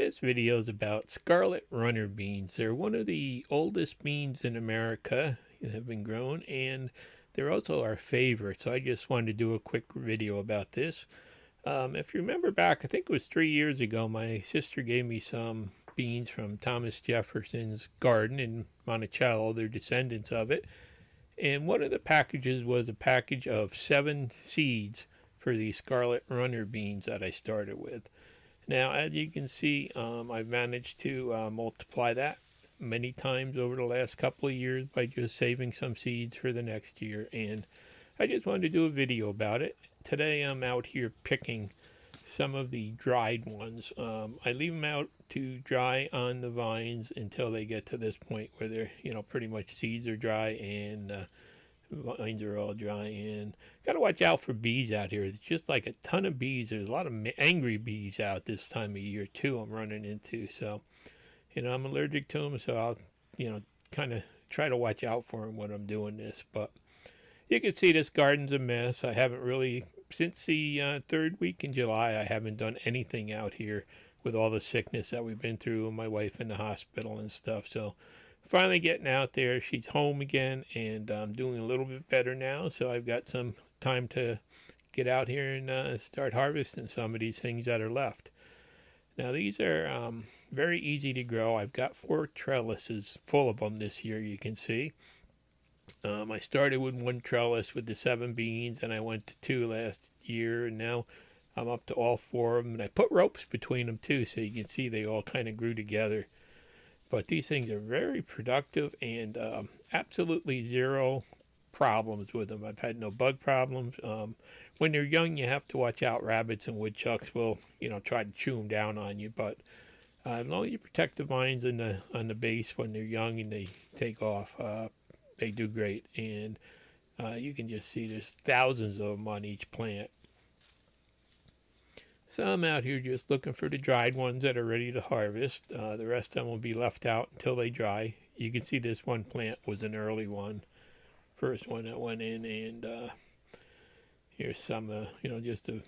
This video is about scarlet runner beans. They're one of the oldest beans in America that have been grown, and they're also our favorite. So I just wanted to do a quick video about this. If you remember back, I think it was 3 years ago, my sister gave me some beans from Thomas Jefferson's garden in Monticello. They're descendants of it. And one of the packages was a package of 7 seeds for the scarlet runner beans that I started with. Now, as you can see, I've managed to multiply that many times over the last couple of years by just saving some seeds for the next year. And I just wanted to do a video about it. Today I'm out here picking some of the dried ones. I leave them out to dry on the vines until they get to this point where they're, pretty much seeds are dry and vines are all dry. And got to watch out for bees out here. It's just like a ton of bees. There's a lot of angry bees out this time of year too I'm running into. So, I'm allergic to them, so I'll, kind of try to watch out for them when I'm doing this. But you can see this garden's a mess. I haven't really, since the third week in July, I haven't done anything out here with all the sickness that we've been through and my wife in the hospital and stuff. So finally getting out there. She's home again, and I'm doing a little bit better now. So I've got some time to get out here and start harvesting some of these things that are left. Now these are very easy to grow. I've got 4 trellises full of them this year, you can see. I started with 1 trellis with the 7 beans, and I went to 2 last year, and now I'm up to all 4 of them. And I put ropes between them too, so you can see they all kind of grew together. But these things are very productive and absolutely zero problems with them. I've had no bug problems. When they're young, you have to watch out. Rabbits and woodchucks will, try to chew them down on you. But as long as you protect the vines on the base when they're young and they take off, they do great. And you can just see there's thousands of them on each plant. So I'm out here just looking for the dried ones that are ready to harvest. The rest of them will be left out until they dry. You can see this one plant was an early one. First one that went in, and here's some, just a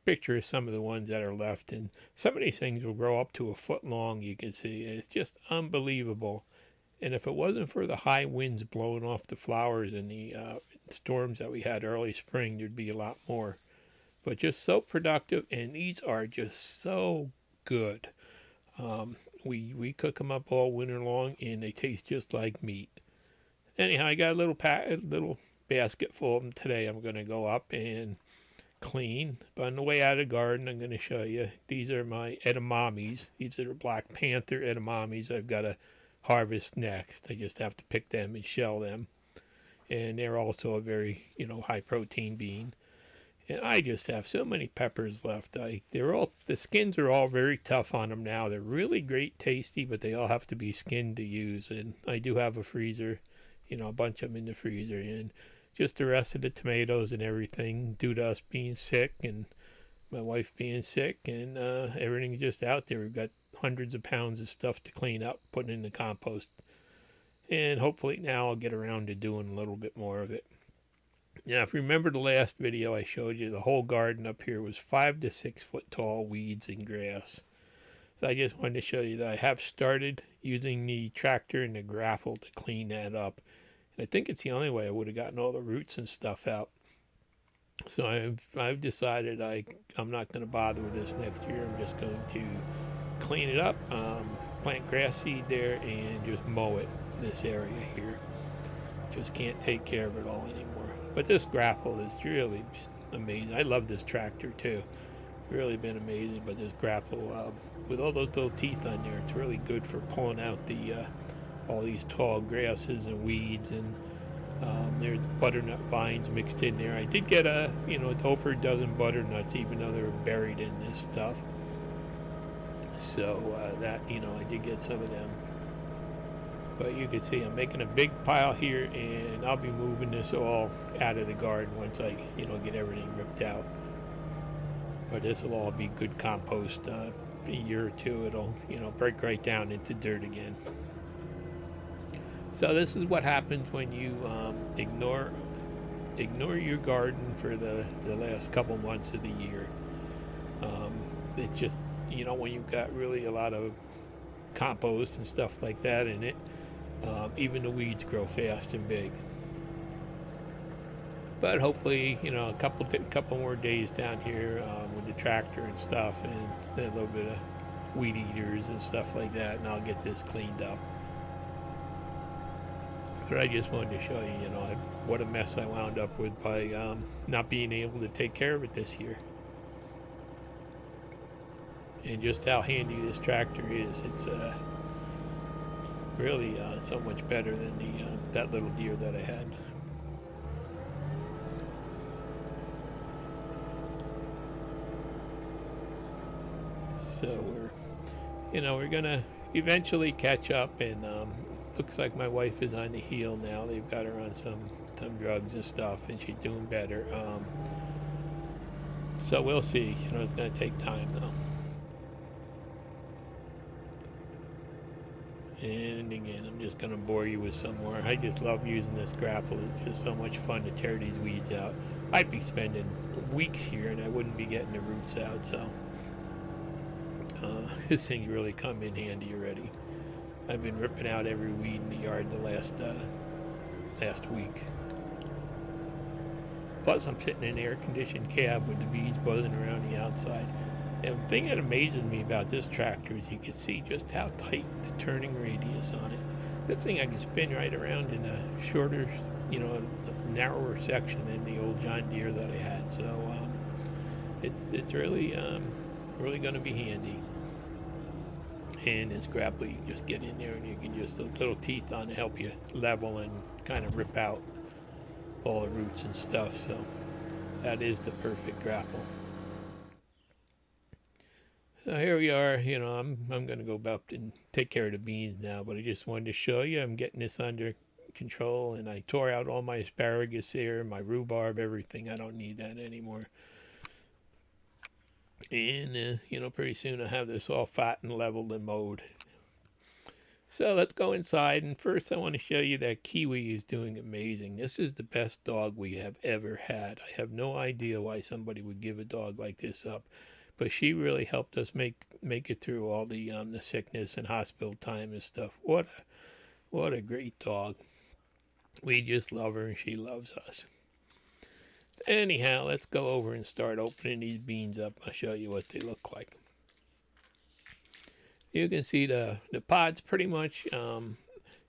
picture of some of the ones that are left. And some of these things will grow up to a foot long, you can see. It's just unbelievable. And if it wasn't for the high winds blowing off the flowers and the storms that we had early spring, there'd be a lot more. But just so productive, and these are just so good. We cook them up all winter long, and they taste just like meat. Anyhow, I got a little basket full of them today. I'm going to go up and clean. But on the way out of the garden, I'm going to show you. These are my edamames. These are the Black Panther edamames I've got to harvest next. I just have to pick them and shell them. And they're also a very, high protein bean. And I just have so many peppers left. The skins are all very tough on them now. They're really great, tasty, but they all have to be skinned to use. And I do have a freezer, a bunch of them in the freezer. And just the rest of the tomatoes and everything, due to us being sick and my wife being sick, and everything's just out there. We've got hundreds of pounds of stuff to clean up, putting in the compost. And hopefully now I'll get around to doing a little bit more of it. Now, if you remember the last video I showed you, the whole garden up here was 5 to 6 foot tall weeds and grass. So I just wanted to show you that I have started using the tractor and the graffle to clean that up. And I think it's the only way I would have gotten all the roots and stuff out. So I've decided I'm not going to bother with this next year. I'm just going to clean it up, plant grass seed there, and just mow it, this area here. Just can't take care of it all anymore. But this graffle has really been amazing. I love this tractor too. Really been amazing. But this graffle, with all those little teeth on there, it's really good for pulling out the all these tall grasses and weeds. And there's butternut vines mixed in there. I did get over a dozen butternuts, even though they were buried in this stuff. So I did get some of them. But you can see I'm making a big pile here, and I'll be moving this all out of the garden once I, get everything ripped out. But this will all be good compost. A year or two, it'll, break right down into dirt again. So this is what happens when you ignore your garden for the last couple months of the year. It's just you know, when you've got really a lot of compost and stuff like that in it, even the weeds grow fast and big. But hopefully, you know, a couple more days down here with the tractor and stuff, and a little bit of weed eaters and stuff like that, and I'll get this cleaned up. But I just wanted to show you, you know, what a mess I wound up with by not being able to take care of it this year. And just how handy this tractor is. It's really so much better than that little deer that I had. So we're gonna eventually catch up, and looks like my wife is on the heel now. They've got her on some drugs and stuff, and she's doing better. So we'll see. You know, it's gonna take time though. And again, I'm just gonna bore you with some more. I just love using this grapple. It's just so much fun to tear these weeds out. I'd be spending weeks here, and I wouldn't be getting the roots out. So this thing's really come in handy already. I've been ripping out every weed in the yard the last week. Plus, I'm sitting in an air-conditioned cab with the bees buzzing around the outside. And the thing that amazes me about this tractor is you can see just how tight the turning radius on it. This thing I can spin right around in a shorter, you know, a narrower section than the old John Deere that I had. So it's really going to be handy. And this grapple, you can just get in there and you can just, the little teeth on to help you level and kind of rip out all the roots and stuff. So that is the perfect grapple. So here we are. You know, I'm going to go up and take care of the beans now, but I just wanted to show you I'm getting this under control, and I tore out all my asparagus here, my rhubarb, everything. I don't need that anymore. And, you know, pretty soon I'll have this all fat and leveled and mowed. So let's go inside, and first I want to show you that Kiwi is doing amazing. This is the best dog we have ever had. I have no idea why somebody would give a dog like this up, but she really helped us make it through all the sickness and hospital time and stuff. What a great dog. We just love her, and she loves us. Anyhow, let's go over and start opening these beans up. I'll show you what they look like. You can see the pods pretty much,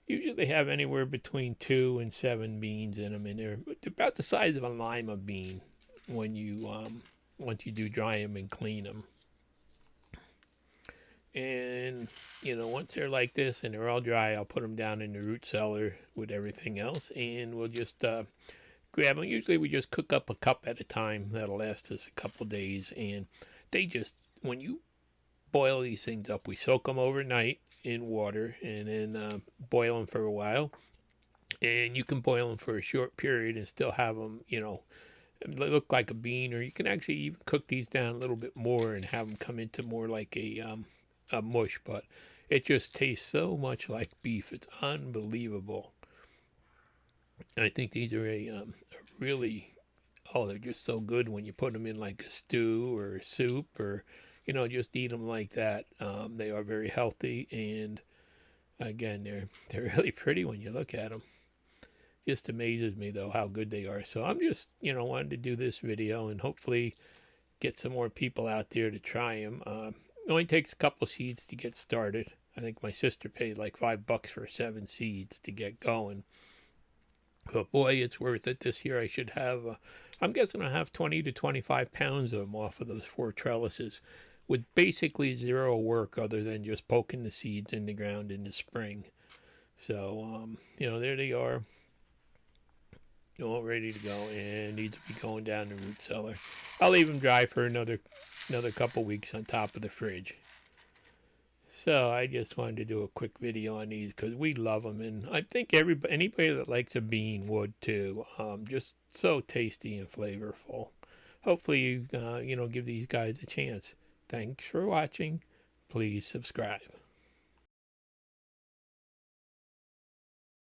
usually they have anywhere between 2 and 7 beans in them, and they're about the size of a lima bean when you once you do dry them and clean them. And, you know, once they're like this and they're all dry, I'll put them down in the root cellar with everything else, and we'll just grab them. Usually we just cook up a cup at a time. That'll last us a couple days. And they just, when you boil these things up, we soak them overnight in water and then boil them for a while. And you can boil them for a short period and still have them, you know, look like a bean. Or you can actually even cook these down a little bit more and have them come into more like a mush. But it just tastes so much like beef. It's unbelievable. And I think these are a really, they're just so good when you put them in like a stew or a soup, or, you know, just eat them like that. They are very healthy, and again, they're really pretty when you look at them. Just amazes me though how good they are. So I'm just, you know, wanted to do this video and hopefully get some more people out there to try them. It only takes a couple seeds to get started. I think my sister paid like $5 for 7 seeds to get going. But boy, it's worth it. This year I should have, I'm guessing I'll have 20 to 25 pounds of them off of those 4 trellises with basically zero work other than just poking the seeds in the ground in the spring. So, you know, there they are, all ready to go, and need to be going down the root cellar. I'll leave them dry for another couple weeks on top of the fridge. So I just wanted to do a quick video on these because we love them, and I think anybody that likes a bean would too. Just so tasty and flavorful. Hopefully you you know, give these guys a chance. Thanks for watching. Please subscribe.